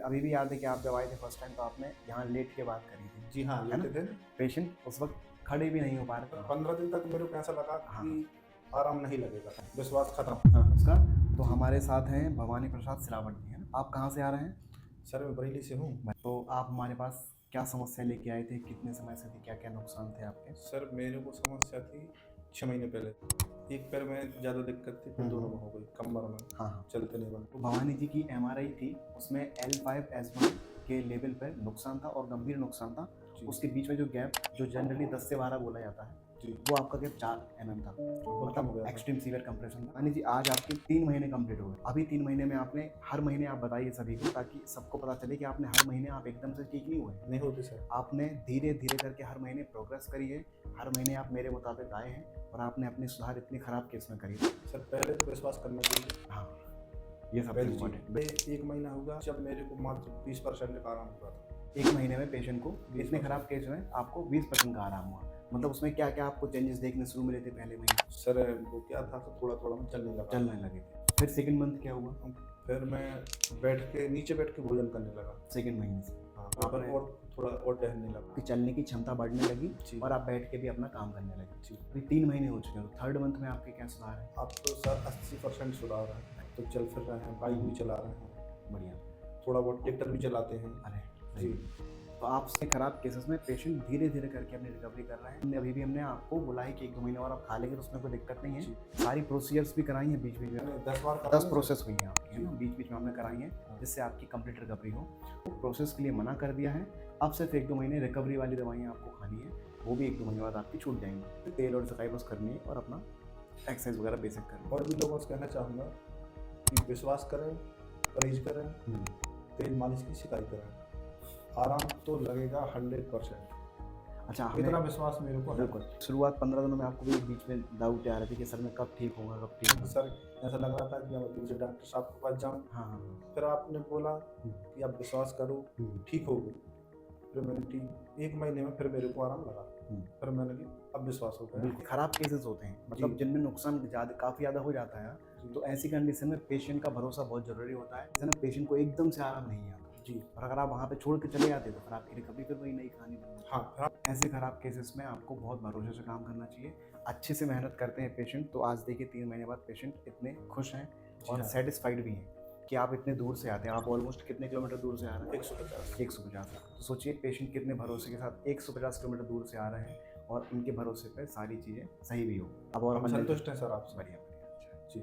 अभी भी याद है कि आप जब आए थे फर्स्ट टाइम तो आपने यहाँ लेट के बात करी थी। जी हाँ, है ना? लेटे थे। पेशेंट उस वक्त खड़े भी नहीं हो पा रहे थे। 15 दिन तक मेरे को ऐसा लगा हाँ। कि आराम नहीं लगेगा, विश्वास खत्म। हाँ, उसका तो हमारे साथ हैं भवानी प्रसाद सिलावट जी, है ना? आप कहाँ से आ रहे हैं? सर मैं बरेली से हूँ। तो आप हमारे पास क्या समस्या लेके आए थे, कितने समय से थी, क्या क्या नुकसान थे आपके? सर मेरे को समस्या थी 6 महीने पहले। एक पैर में ज़्यादा दिक्कत थी, फिर दोनों में हो गई, कमर में हाँ। चलते नहीं बन। तो भवानी जी की MRI थी, उसमें L5S1 के लेवल पर नुकसान था और गंभीर नुकसान था। उसके बीच में जो गैप जो जनरली 10 से 12 बोला जाता है जी, वो आपका गैप 4 mm था, बहुत कम हो गया मतलब था। एक्सट्रीम सीवियर कंप्रेशन था। यानी जी आज आपके 3 महीने कंप्लीट हो गए। अभी 3 महीने में आपने हर महीने आप बताइए सभी को, ताकि सबको पता चले कि आपने हर महीने आप एकदम से ठीक नहीं हुए। नहीं होती सर। आपने धीरे धीरे करके हर महीने प्रोग्रेस करी है, हर महीने आप मेरे मुताबिक आए हैं और आपने अपनी सुधार इतनी खराब केस में करी है। सर पहले तो विश्वास करना चाहिए। हाँ, ये सबसे पहली इम्पोर्टेंट। चीज, 1 महीना होगा जब मेरे को मात्र 20% का आराम हुआ था। 1 महीने में पेशेंट को इतने खराब केस में आपको 20% का आराम हुआ। मतलब उसमें क्या क्या आपको चेंजेस देखने शुरू मिले थे पहले महीने? सर वो क्या था कि थोड़ा थोड़ा मैं चलने लगे थे। फिर सेकंड मंथ क्या हुआ? फिर मैं नीचे बैठ के भोजन करने लगा। सेकंड महीने से हाँ, आपने और थोड़ा और टहलने लगा। आपकी चलने की क्षमता बढ़ने लगी जी। और आप बैठ के भी अपना काम करने लगे। जी। अभी 3 महीने हो चुके हैं, तो थर्ड मंथ में आपके क्या सुधार है? अब तो सर 80% सुधार है। तो चल फिर रहे हैं, बाइक भी चला रहे हैं, बढ़िया। थोड़ा बहुत ट्रैक्टर भी चलाते हैं। अरे जी। तो आपसे खराब केसेस में पेशेंट धीरे धीरे करके अपनी रिकवरी कर रहे हैं। अभी भी हमने आपको बोला है कि 1-2 महीने और आप खा लेंगे तो उसमें कोई दिक्कत नहीं है। सारी प्रोसीजर्स भी कराई हैं बीच बीच में। 10 बार 10 प्रोसेस हुई हैं आपकी, है ना? बीच बीच में हमने कराई हैं जिससे आपकी कंप्लीट रिकवरी हो। तो प्रोसेस के लिए मना कर दिया है। अब सिर्फ 1-2 महीने रिकवरी वाली दवाइयाँ आपको खानी है, वो भी 1-2 महीने बाद आपकी छूट जाएंगी। तेल और सफाई बस करनी है और अपना एक्सरसाइज वगैरह बेसिक करना। और भी लोगों से कहना चाहूँगा कि विश्वास करें, परहेज करें, तेल मालिश की शिकायत करें, आराम तो लगेगा 100%। अच्छा, इतना विश्वास मेरे को है। बिल्कुल। शुरुआत 15 दिनों में आपको भी बीच में डाउट आ रहे थे कि सर मैं कब ठीक होगा, कब ठीक होगा? सर ऐसा लग रहा था कि मैं दूसरे डॉक्टर साहब के पास जाऊँ। हाँ। फिर आपने बोला कि आप विश्वास करो, ठीक होगी। फिर मैंने ठीक 1 महीने में फिर मेरे को आराम लगा। फिर मैंने कि अब विश्वास हो गया। बिल्कुल खराब केसेस होते हैं, मतलब जिनमें नुकसान काफ़ी ज़्यादा हो जाता है, तो ऐसी कंडीशन में पेशेंट का भरोसा बहुत ज़रूरी होता है। जैसे ना पेशेंट को एकदम से आराम नहीं आता जी। और अगर आप वहाँ पे छोड़ के चले जाते तो फिर आपकी रिकवरी फिर वही नई कहानी बन जाती। हाँ, ऐसे खराब केसेस में आपको बहुत भरोसे से काम करना चाहिए। अच्छे से मेहनत करते हैं पेशेंट, तो आज देखिए 3 महीने बाद पेशेंट इतने खुश हैं और सेटिस्फाइड भी हैं कि आप इतने दूर से आते हैं। आप ऑलमोस्ट कितने किलोमीटर दूर से आ रहे हैं? 150। तो सोचिए पेशेंट कितने भरोसे के साथ 150 किलोमीटर दूर से आ रहे हैं और उनके भरोसे पे सारी चीज़ें सही भी हो। अब और हम संतुष्ट हैं सर आपसे। बढ़िया। अच्छा जी।